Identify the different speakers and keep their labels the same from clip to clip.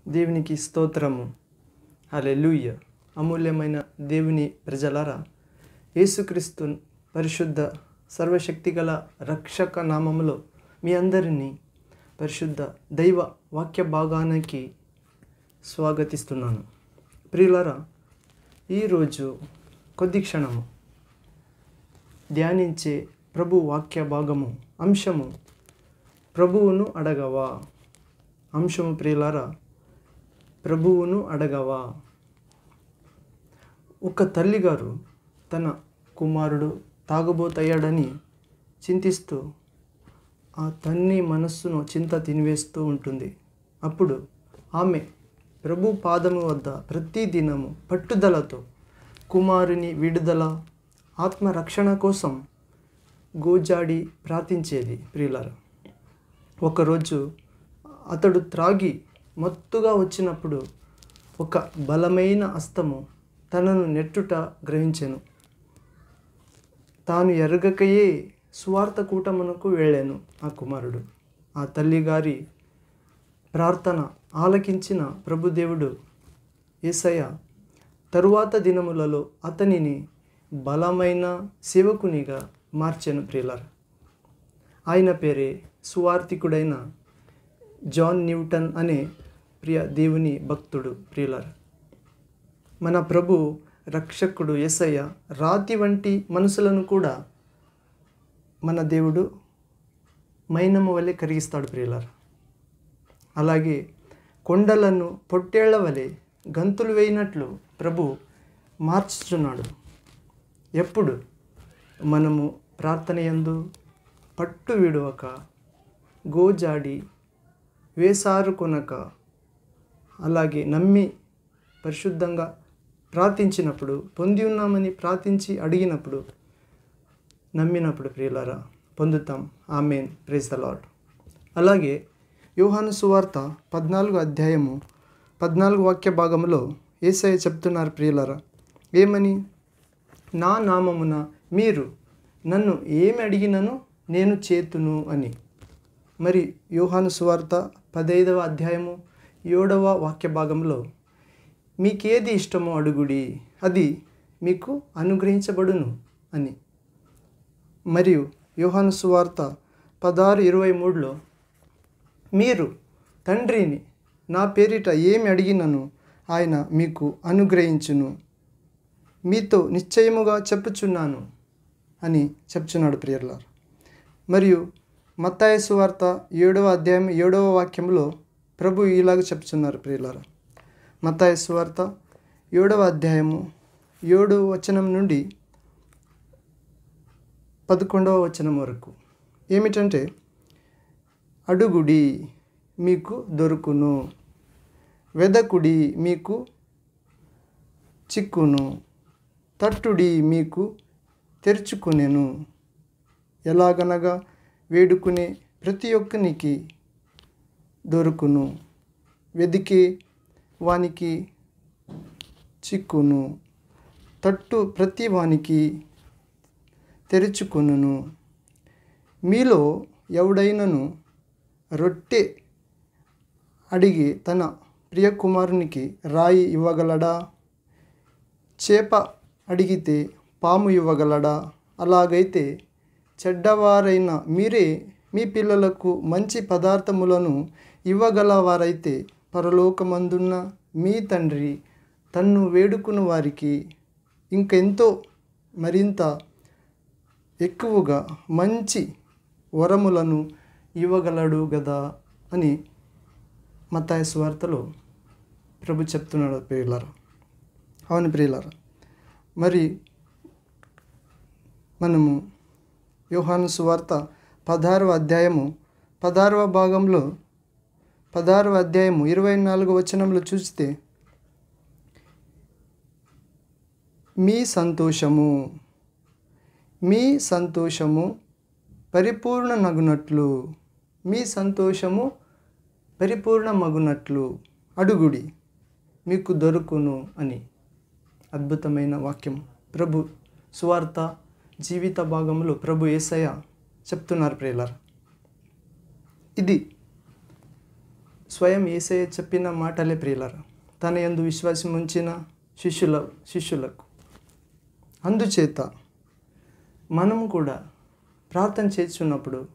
Speaker 1: దేవునికి స్తోత్రము. హల్లెలూయా. అమూల్యమైన దేవుని ప్రజలారా, యేసుక్రీస్తు పరిశుద్ధ సర్వశక్తిగల రక్షక నామములో మీ అందరినీ పరిశుద్ధ దైవ వాక్య భాగానికి స్వాగతిస్తున్నాను. ప్రియులారా, ఈరోజు కొద్ది క్షణము ధ్యానించే ప్రభు వాక్య భాగము అంశము ప్రభువును అడగవా. అంశము ప్రియులారా, ప్రభువును అడగవా. ఒక తల్లిగారు తన కుమారుడు తాగుబోతయ్యాడని చింతిస్తూ ఆ తన్ని మనస్సును చింత తినివేస్తూ ఉంటుంది. అప్పుడు ఆమె ప్రభు పాదము వద్ద ప్రతి దినము పట్టుదలతో కుమారుని విడుదల, ఆత్మరక్షణ కోసం గోజాడి ప్రార్థించేది. ప్రియులారా, ఒకరోజు అతడు త్రాగి మత్తుగా వచ్చినప్పుడు ఒక బలమైన హస్తము తనను నెట్టుట గ్రహించెను. తాను ఎరగకయే సువార్త కూటమునకు వెళ్ళాను. ఆ కుమారుడు ఆ తల్లిగారి ప్రార్థన ఆలకించిన ప్రభుదేవుడు యేసయ్య తరువాత దినములలో అతనిని బలమైన సేవకునిగా మార్చెను. ప్రియులారా, ఆయన పేరే సువార్థికుడైన జాన్ న్యూటన్ అనే ప్రియ దేవుని భక్తుడు. ప్రియులారా, మన ప్రభు రక్షకుడు యేసయ్య రాతి వంటి మనుషులను కూడా మన దేవుడు మైనము వలె కరిగిస్తాడు. ప్రియులారా, అలాగే కొండలను పొట్టేళ్ల వలె గంతులు వేయినట్లు ప్రభు మార్చుచున్నాడు. ఎప్పుడు మనము ప్రార్థన యందు పట్టు విడువక, గోజాడి వేసారు కొనక, అలాగే నమ్మి పరిశుద్ధంగా ప్రార్థించినప్పుడు, పొంది ఉన్నామని ప్రార్థించి అడిగినప్పుడు, నమ్మినప్పుడు ప్రియులారా పొందుతాం. ఆమేన్. Praise the Lord. అలాగే యోహాను సువార్త 14 అధ్యాయము 14 వాక్య భాగంలో యేసయ్య చెప్తున్నారు. ప్రియులారా, ఏమని? నా నామమున మీరు నన్ను ఏమి అడిగినను నేను చేతును అని. మరి యోహాను సువార్త 15వ అధ్యాయము 7వ వాక్య భాగంలో మీకేది ఇష్టమో అడుగుడి, అది మీకు అనుగ్రహించబడును అని. మరియు యోహాను సువార్త 16:23లో మీరు తండ్రిని నా పేరిట ఏమి అడిగినను ఆయన మీకు అనుగ్రహించును, మీతో నిశ్చయముగా చెప్పుచున్నాను అని చెప్తున్నాడు. ప్రియులారా, మరియు మత్తయి సువార్త 7వ అధ్యాయం 7వ వాక్యంలో ప్రభు ఇలాగ చెప్తున్నారు. ప్రియులారా, మత్తయి సువార్త 7వ అధ్యాయము 7వ వచనం నుండి 11వ వచనం వరకు ఏమిటంటే, అడుగుడి మీకు దొరుకును, వెదకుడి మీకు చిక్కును, తట్టుడి మీకు తెరుచుకునేను. ఎలాగనగా వేడుకునే ప్రతి ఒక్కనికి దొరుకును, వెదికే వానికి చిక్కును, తట్టు ప్రతి వానికి తెరుచుకొనును. మీలో ఎవడైనను రొట్టె అడిగి తన ప్రియ కుమారునికి రాయి ఇవ్వగలడా? చేప అడిగితే పాము ఇవ్వగలడా? అలాగైతే చెడ్డవారైన మీరే మీ పిల్లలకు మంచి పదార్థములను ఇవ్వగలవారైతే పరలోకమందున్న మీ తండ్రి తన్ను వేడుకుని వారికి ఇంకెంతో మరింత ఎక్కువగా మంచి వరములను ఇవ్వగలడు గదా అని మత్తయి సువార్తలో ప్రభు చెప్తున్నాడు. ప్రియులారా, అవును ప్రియులారా, మరి మనము యోహాను సువార్త 16వ అధ్యాయము 16వ భాగంలో 16వ అధ్యాయము 24వ వచనంలో చూస్తే, మీ సంతోషము పరిపూర్ణమగునట్లు, మీ సంతోషము పరిపూర్ణమగునట్లు అడుగుడి మీకు దొరుకును అని అద్భుతమైన వాక్యం ప్రభు సువార్త జీవిత భాగంలో ప్రభు యేసయ్య చెప్తున్నారు. ప్రియులారా, ఇది స్వయం యేసయ్య చెప్పిన మాటలే ప్రియులారా, తన యందు విశ్వాసం ఉంచిన శిష్యులకు. అందుచేత మనం కూడా ప్రార్థన చేస్తున్నప్పుడు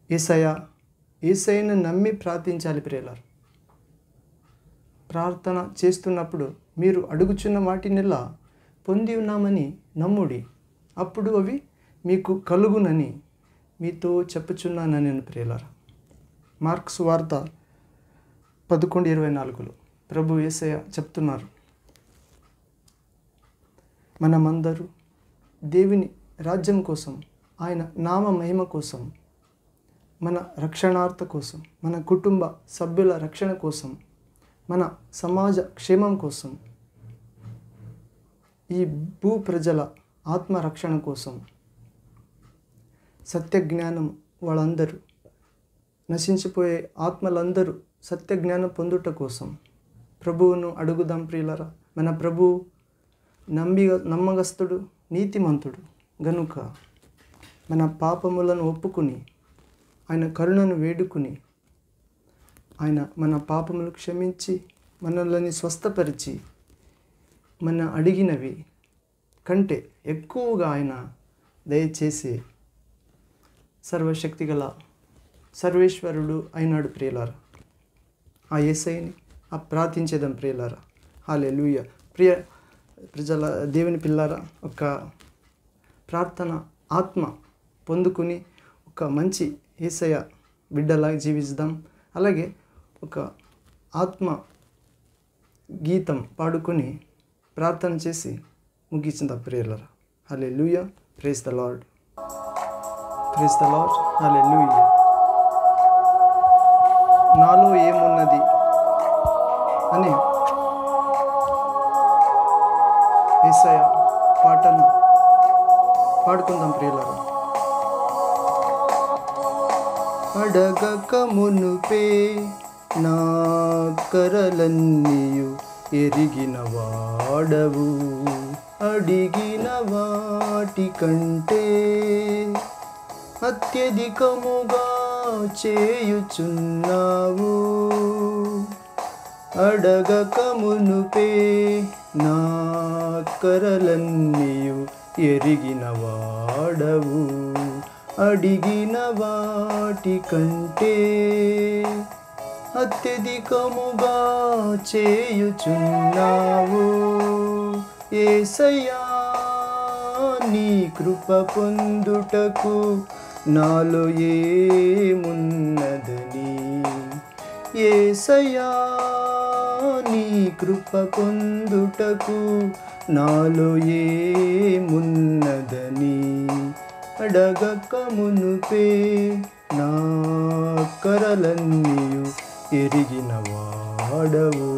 Speaker 1: యేసయ్యను నమ్మి ప్రార్థించాలి ప్రియులారా. ప్రార్థన చేస్తున్నప్పుడు మీరు అడుగుచున్న వాటినిలా పొంది ఉన్నామని నమ్ముడి, అప్పుడు అవి మీకు కలుగునని మీతో చెప్పుచున్నానని నేను ప్రియులారా. మార్క్స్ వార్త 11:24 ప్రభు యేసయ్య చెప్తున్నారు, మనమందరూ దేవుని రాజ్యం కోసం, ఆయన నామ మహిమ కోసం, మన రక్షణార్థ కోసం, మన కుటుంబ సభ్యుల రక్షణ కోసం, మన సమాజ క్షేమం కోసం, ఈ భూ ప్రజల ఆత్మరక్షణ కోసం, సత్యజ్ఞానం వాళ్ళందరూ నశించిపోయే ఆత్మలందరూ సత్యజ్ఞానం పొందుట కోసం ప్రభువును అడుగుదాం ప్రియులరా. మన ప్రభువు నమ్మగస్తుడు, నీతిమంతుడు గనుక మన పాపములను ఒప్పుకుని ఆయన కరుణను వేడుకుని ఆయన మన పాపములు క్షమించి మనల్ని స్వస్థపరిచి మన అడిగినవి కంటే ఎక్కువగా ఆయన దయచేసి సర్వశక్తిగల సర్వేశ్వరుడు అయినాడు ప్రియులారా. ఆ యేసయ్యని ప్రార్థించేద్దాం ప్రియులారా. హల్లెలూయా. ప్రియ ప్రజల దేవుని పిల్లారా, ఒక ప్రార్థన ఆత్మ పొందుకుని ఒక మంచి యేసయ్య బిడ్డలాగా జీవిస్తాం. అలాగే ఒక ఆత్మ గీతం పాడుకొని ప్రార్థన చేసి ముగించిందా ప్రియులారా. Hallelujah. Praise the Lord. Praise the lord. Hallelujah. నాలో ఏమున్నది అని యేసయ్య పాటను పాడుకుందాం ప్రియులారా. అడగక మునుపే నా కరలన్నీయు ఎరిగిన వాడవు, అడిగిన వాటి కంటే అత్యధికముగా చేయుచున్నావు. అడగక మునుపే నా కరలన్నీయు ఎరిగిన వాడవు, అడిగిన వాటి కంటే అత్యధికముగా చేయుచున్నావు. యేసయ్యా నీ కృప పొందుటకు నాలో ఏమున్నదని, యేసయ్యా నీ కృప పొందుటకు నాలో ఏమున్నదని, అడగక మునుపే నా కరలన్నీయు ఎరిగిన వాడవు.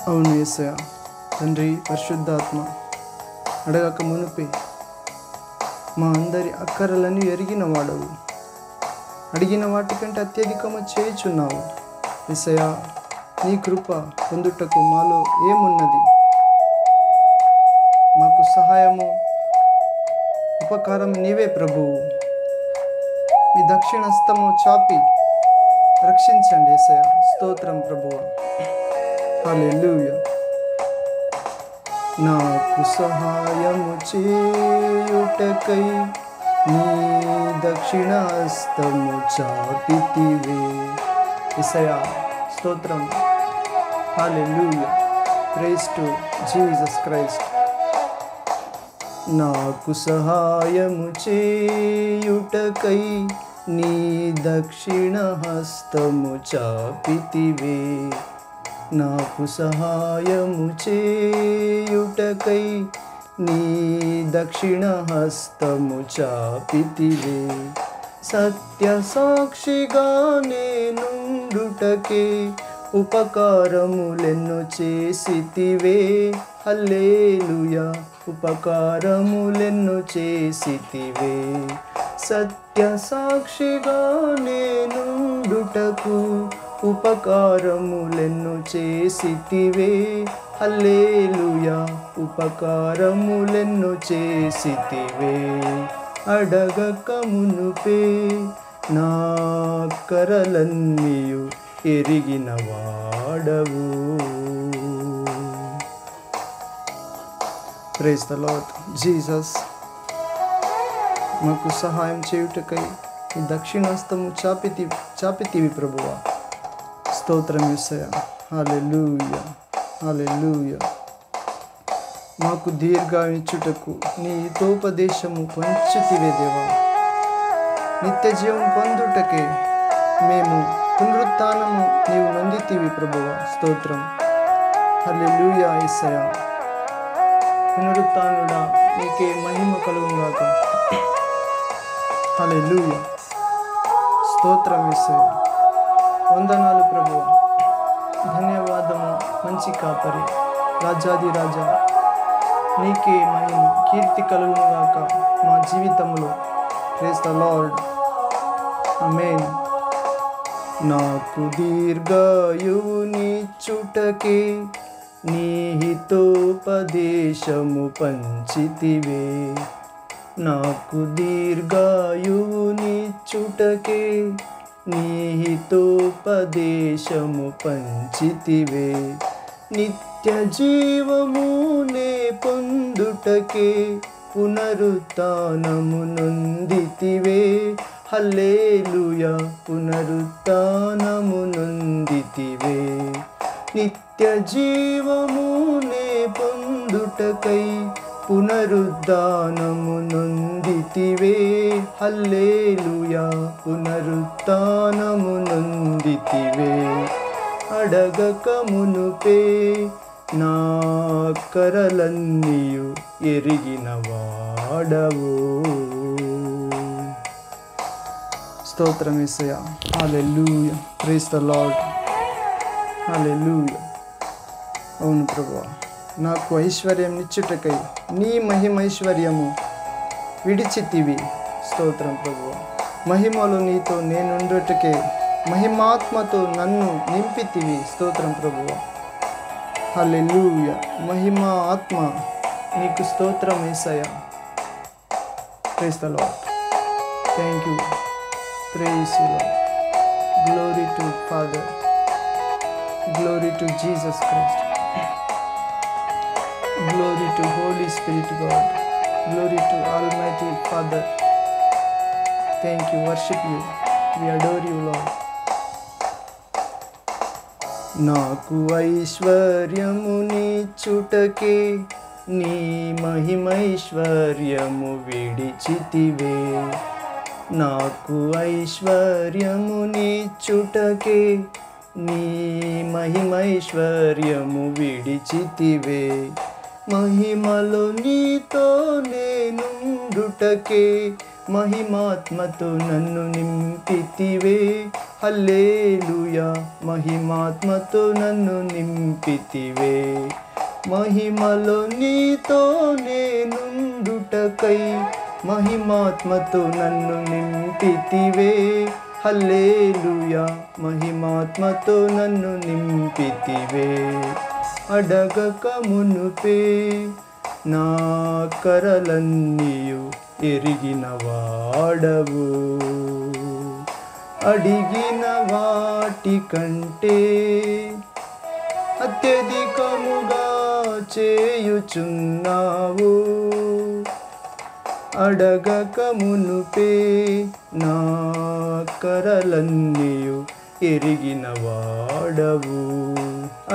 Speaker 1: అవును యేసయ్య తండ్రి పరిశుద్ధాత్మ, అడగక మునుపే మా అందరి అక్కరలను ఎరిగిన వాడవు, అడిగిన వాటికంటే అత్యధికము చేయుచున్నావు. యేసయ్య నీ కృప పొందుటకు మాలో ఏమున్నది? మాకు సహాయము ఉపకారం నీవే ప్రభువు. మీ దక్షిణస్తము చాపి రక్షించండి యేసయ్య. స్తోత్రం ప్రభువా. హల్లెలూయా. నాకు సహాయము చేయుటకై నీ దక్షిణాస్తము చాపితివే. యేసయ్యా స్తోత్రం. Hallelujah. Praise to Jesus Christ. నాకు సహాయము చేయుటకై నీ దక్షిణ హస్తము చాపితివే. నాకు సహాయము చేయుటకై నీ దక్షిణ హస్తము చాపితివే. సత్య సాక్షిగా నేనుండుటకే ఉపకారములెన్నో చేసితివే. హల్లెలూయా. ఉపకారములెన్నో చేసితివే. సత్య సాక్షిగా నేనుండుటకు ఉపకారములెన్నో చేసితివే. హల్లెలూయా. ఉపకారములెన్నో చేసితివే. అడగక మునుపే నా కరలన్నీయు ఎరిగిన వాడవు. Praise the lord. జీసస్ మాకు సహాయం చేయుటకై ఈ దక్షిణాస్తము చాపితివి ప్రభువా. స్తోత్రం యేసయ్యా. హల్లెలూయా, హల్లెలూయా. మాకు దీర్ఘాయునిచ్చుటకు నీ హితోపదేశము పంచితివే దేవా. నిత్య జీవం పొందుటకే మేము పునరుత్థానము నీవు నొందితివి ప్రభువా. స్తోత్రం. హల్లెలూయా యేసయ్యా. పునరుత్థానుడా నీకే మహిమ కలుగుగాక. హల్లెలూయా. స్తోత్రం యేసయ్యా. వందనాలు ప్రభువా. ధన్యవాదము మంచి కాపరి, రాజాది రాజా, నీకే మహిమ కీర్తి కలుగునుగాక మా జీవితంలో. Praise the Lord. ఆమేన్. నాకు దీర్ఘాయువునిచ్చుటకే నీ హితోపదేశము పంచితివే. నాకు దీర్ఘాయువునిచ్చుటకే నీ హితోపదేశము పంచితివే. నిత్య జీవమునే పొందుటకే పునరుత్థానము నొందితివే. హల్లెలూయా. పునరుత్థానము నొందితివే. నిత్య జీవమునే పొందుటకై పునరుద్ధానము నొందితివే. హల్లెలూయా. పునరుత్థానము నొందితివే. అడగక మునుపే నా కరలన్నీయు ఎరిగిన వాడవు. స్తోత్రం యేసయ్యా. Hallelujah. Praise the lord. Hallelujah. అవును ప్రభువా, నాకు ఐశ్వర్యం నిచ్చుటకై నీ మహిమైశ్వర్యము విడిచితివి. స్తోత్రం ప్రభువా. మహిమలో నీతో నేనుండుటకే మహిమాత్మతో నన్ను నింపితివి. స్తోత్రం ప్రభువా. హల్లెలూయా. మహిమా ఆత్మ నీకు స్తోత్రం యేసయ్యా. Praise the Lord. Thank you. Praise you Lord. Glory to Father. Glory to Jesus Christ. Glory to Holy Spirit God. Glory to Almighty Father. Thank you. Worship you. We adore you, Lord. నాకు ఐశ్వర్యము నిచ్చుటకే నీ మహిమైశ్వర్యము విడిచితివే. నాకు ఐశ్వర్యము నిచ్చుటకే నీ మహిమైశ్వర్యము విడిచితివే. మహిమలో నీతో నేనుండుటకే మహిమాత్మతో నన్ను నింపితివే. హల్లెలూయా. మహిమాత్మతో నన్ను నింపితివే. మహిమలో నీతో నేనుండుటకై మహిమాత్మతో నన్ను నింపితివే. హల్లెలూయా. మహిమాత్మతో నన్ను నింపితివే. అడగక మునుపే నా కరలన్నీయు ఎరిగిన వాడవు. అడిగిన వాటి కంటే అత్యధికముగా చేయుచున్నావు. అడగక మునుపే నా కరలన్నీయు ఎరిగిన వాడవు.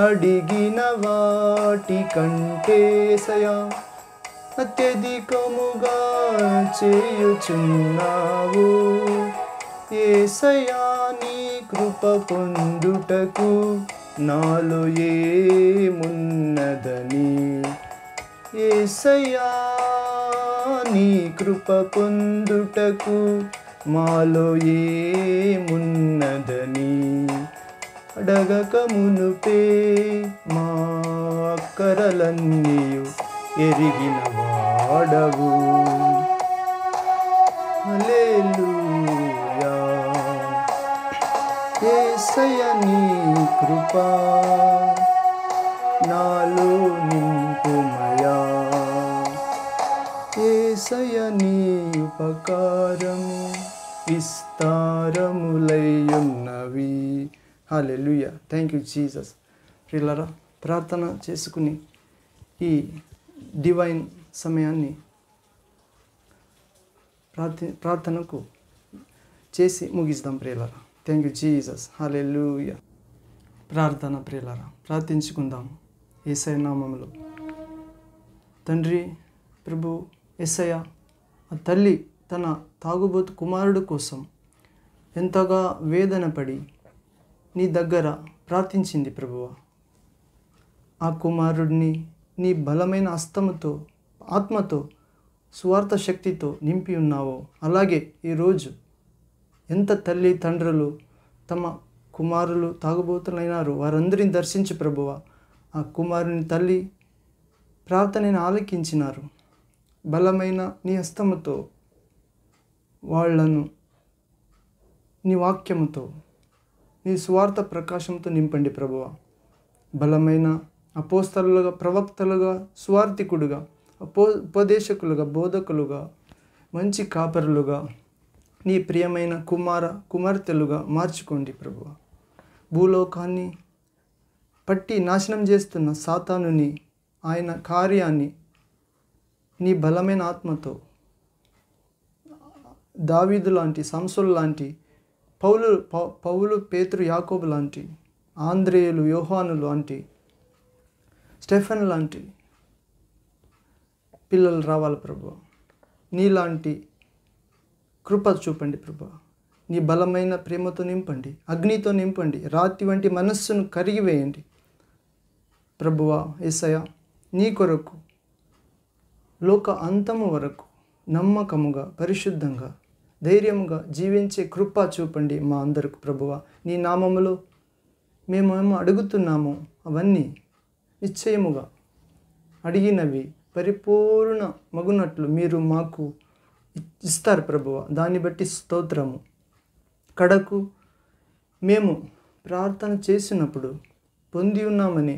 Speaker 1: అడిగిన వాటి కంటే యేసయ్యా అత్యధికముగా చేయుచున్నావు. యేసయ్యా నీ కృప పొందుటకు నాలో ఏమున్నదని. యేసయ్యా నీ కృప పొందుటకు మాలో ఏమున్నదని. అడగక మునుపే మా కరలన్నీయు ఎరిగిన వాడవు. హల్లెలూయా. యేసయ్య నీ కృప నాలో నింపుమయా. యేసయ్య నీ ఉపకారము విస్తారములయ్యున్నవి. హల్లెలూయా. Thank you Jesus. ప్రియులారా, ప్రార్థన చేసుకుని ఈ డివైన్ సమయాన్ని ప్రార్థనకు చేసి ముగిస్తాం ప్రియులారా. Thank you Jesus. హల్లెలూయా. ప్రార్థన ప్రియులారా, ప్రార్థించుకుందాం యేసయ్య నామములో. తండ్రి ప్రభు యేసయ్య, ఆ తల్లి తన తాగుబోతు కుమారుడు కోసం ఎంతగా వేదన పడి నీ దగ్గర ప్రార్థించింది ప్రభువా. ఆ కుమారుడిని నీ బలమైన హస్తముతో ఆత్మతో సువార్త శక్తితో నింపి ఉన్నావో, అలాగే ఈరోజు ఎంత తల్లి తండ్రులు తమ కుమారులు తాగుబోతులైనారు వారందరిని దర్శించి ప్రభువా, ఆ కుమారుని తల్లి ప్రార్థనను ఆలకించినారు. బలమైన నీ హస్తముతో వాళ్లను నీ వాక్యముతో నీ స్వార్థ ప్రకాశంతో నింపండి ప్రభువా. బలమైన అపోస్తలుగా, ప్రవక్తలుగా, స్వార్థికుడుగా, ఉపదేశకులుగా, బోధకులుగా, మంచి కాపరులుగా, నీ ప్రియమైన కుమార్తెలుగా మార్చుకోండి ప్రభువా. భూలోకాన్ని పట్టి నాశనం చేస్తున్న సాతానుని, ఆయన కార్యాన్ని నీ బలమైన ఆత్మతో దావీదు లాంటి, సంసోను లాంటి, పౌలు పేతురు యాకోబు లాంటి, ఆంద్రేయులు యోహాను లాంటి, స్టెఫెన్ లాంటి పిల్లలు రావాలి ప్రభువా. నీలాంటి కృప చూపండి ప్రభువా. నీ బలమైన ప్రేమతో నింపండి, అగ్నితో నింపండి, రాతి వంటి మనస్సును కరిగివేయండి ప్రభువా. యేసయ్య, నీ కొరకు లోక అంతము వరకు నమ్మకముగా, పరిశుద్ధంగా, ధైర్యంగా జీవించే కృప చూపండి మా అందరికి ప్రభువా. నీ నామములో మేమేమో అడుగుతున్నామో అవన్నీ నిశ్చయముగా అడిగినవి పరిపూర్ణ మగునట్లు మీరు మాకు ఇస్తారు ప్రభువా. దాన్ని బట్టి స్తోత్రము. కడకు మేము ప్రార్థన చేసినప్పుడు పొంది ఉన్నామని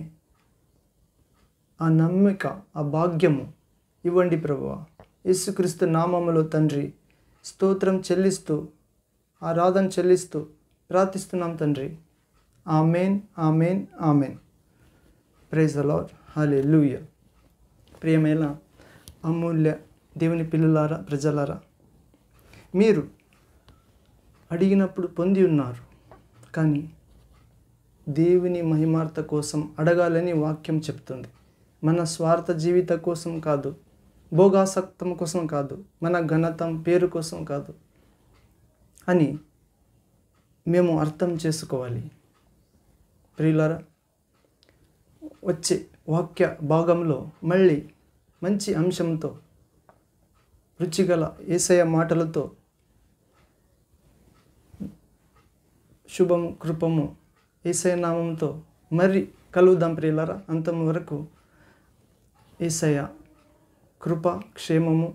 Speaker 1: ఆ నమ్మిక, ఆ భాగ్యము ఇవ్వండి ప్రభువా. యేసుక్రీస్తు నామములో తండ్రి స్తోత్రం చెల్లిస్తూ, ఆరాధన చెల్లిస్తూ ప్రార్థిస్తున్నాం తండ్రి. Amen, amen, amen. Praise the lord. Hallelujah. ప్రియమైన అమూల్య దేవుని పిల్లులారా, ప్రజలారా, మీరు అడిగినప్పుడు పొంది ఉన్నారు, కానీ దేవుని మహిమార్థ కోసం అడగాలని వాక్యం చెప్తుంది. మన స్వార్థ జీవిత కోసం కాదు, భోగాసక్తం కోసం కాదు, మన ఘనతం పేరు కోసం కాదు అని మేము అర్థం చేసుకోవాలి. ప్రియులారా, వచ్చే వాక్య భాగంలో మళ్ళీ మంచి అంశంతో, రుచిగల యేసయ్య మాటలతో, శుభము కృపము యేసయ్య నామంతో మరి కలుద్దాం ప్రియులారా. అంతం వరకు యేసయ్య కృప, క్షేమము,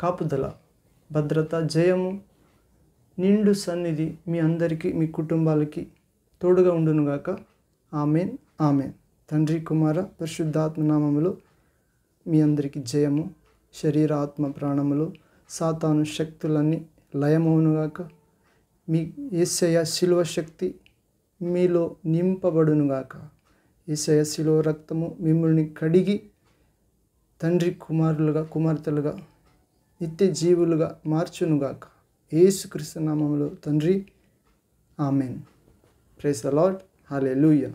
Speaker 1: కాపుదల, భద్రత, జయము, నిండు సన్నిధి మీ అందరికీ, మీ కుటుంబాలకి తోడుగా ఉండునుగాక. Amen, amen. తండ్రి, కుమార, పరిశుద్ధాత్మ నామములో మీ అందరికీ జయము. శరీర, ఆత్మ, ప్రాణములు సాతాను శక్తులన్నీ లయమవునుగాక. మీ యేసయ్య శిలువ శక్తి మీలో నింపబడునుగాక. యేసయ్య శిలువ రక్తము మిమ్మల్ని కడిగి తండ్రి కుమారులుగా, కుమార్తెలుగా, నిత్య జీవులుగా మార్చునుగాక. యేసుక్రీస్తు నామములో తండ్రి. ఆమెన్. Praise the lord. హల్లెలూయా.